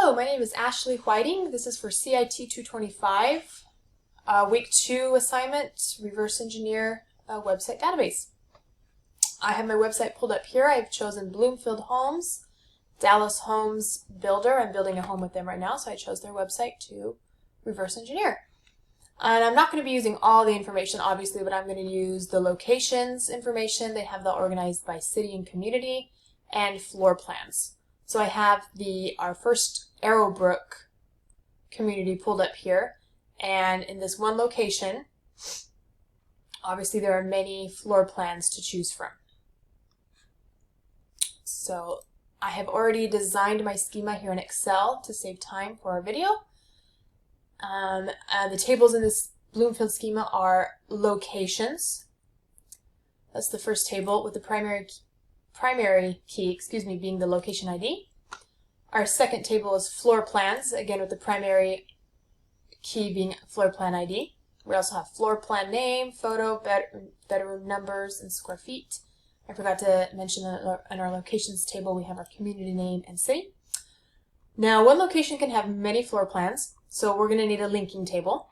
Hello, my name is Ashley Whiting. This is for CIT 225, Week 2 assignment, Reverse Engineer a Website Database. I have my website pulled up here. I've chosen Bloomfield Homes, Dallas Homes Builder. I'm building a home with them right now, so I chose their website to reverse engineer. And I'm not going to be using all the information, obviously, but I'm going to use the locations information. They have that organized by city and community and floor plans. So I have our first Arrowbrook community pulled up here, and in this one location, obviously there are many floor plans to choose from. So I have already designed my schema here in Excel to save time for our video. The tables in this Bloomfield schema are locations. That's the first table with the primary key, being the location ID. Our second table is floor plans, again with the primary key being floor plan ID. We also have floor plan name, photo, bedroom numbers, and square feet. I forgot to mention that in our locations table we have our community name and city. Now, one location can have many floor plans, so we're going to need a linking table.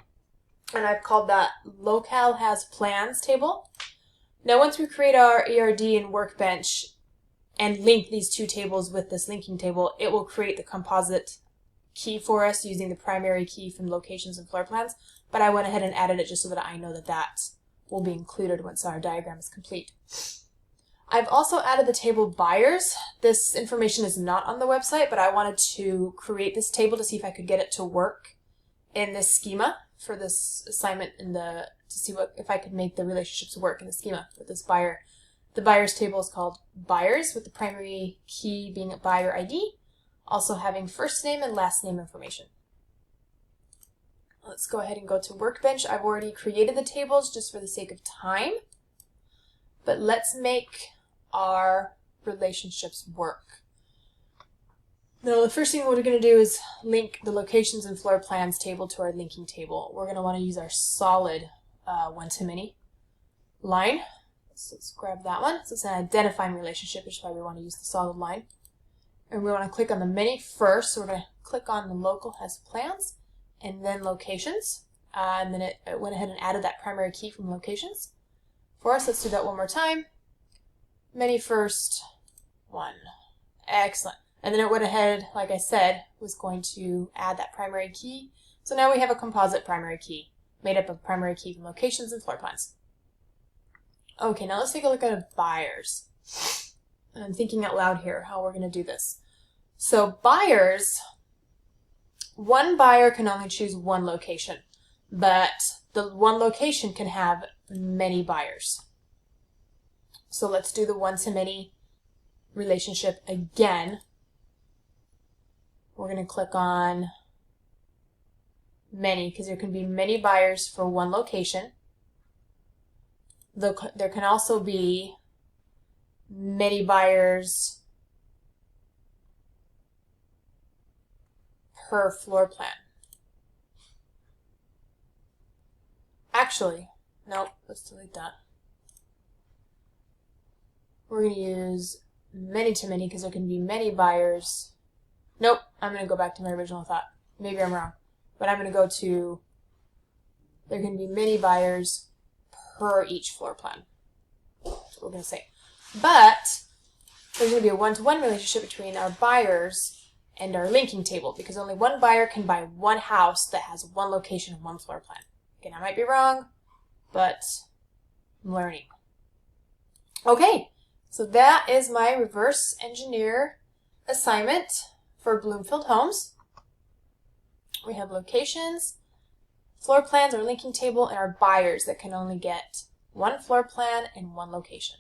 And I've called that locale has plans table. Now, once we create our ERD and Workbench and link these two tables with this linking table, it will create the composite key for us using the primary key from locations and floor plans. But I went ahead and added it just so that I know that that will be included once our diagram is complete. I've also added the table buyers. This information is not on the website, but I wanted to create this table to see if I could get it to work in this schema for this assignment to see if I could make the relationships work in the schema with this buyer. The buyers table is called buyers with the primary key being a buyer ID, also having first name and last name information. Let's go ahead and go to Workbench. I've already created the tables just for the sake of time, but let's make our relationships work. Now, the first thing we're going to do is link the locations and floor plans table to our linking table. We're going to want to use our solid one-to-many line. So let's grab that one. So it's an identifying relationship, which is why we want to use the solid line. And we want to click on the many first. So we're going to click on the local has plans and then locations. And then it went ahead and added that primary key from locations for us. Let's do that one more time. Many first, one. Excellent. And then it went ahead, like I said, was going to add that primary key. So now we have a composite primary key made up of primary key from locations and floor plans. Okay, now let's take a look at buyers. And I'm thinking out loud here how we're going to do this. So buyers, one buyer can only choose one location, but the one location can have many buyers. So let's do the one-to-many relationship again. We're going to click on many because there can be many buyers for one location. There can also be many buyers per floor plan. Actually, nope, let's delete that. We're going to use many-to-many because there can be many buyers. Nope, I'm going to go back to my original thought. Maybe I'm wrong. But I'm going to go to, there can be many buyers per each floor plan. That's what we're going to say. But there's going to be a one-to-one relationship between our buyers and our linking table because only one buyer can buy one house that has one location and one floor plan. Again, I might be wrong, but I'm learning. Okay, so that is my reverse engineer assignment for Bloomfield Homes. We have locations, floor plans, our linking table, and our buyers that can only get one floor plan and one location.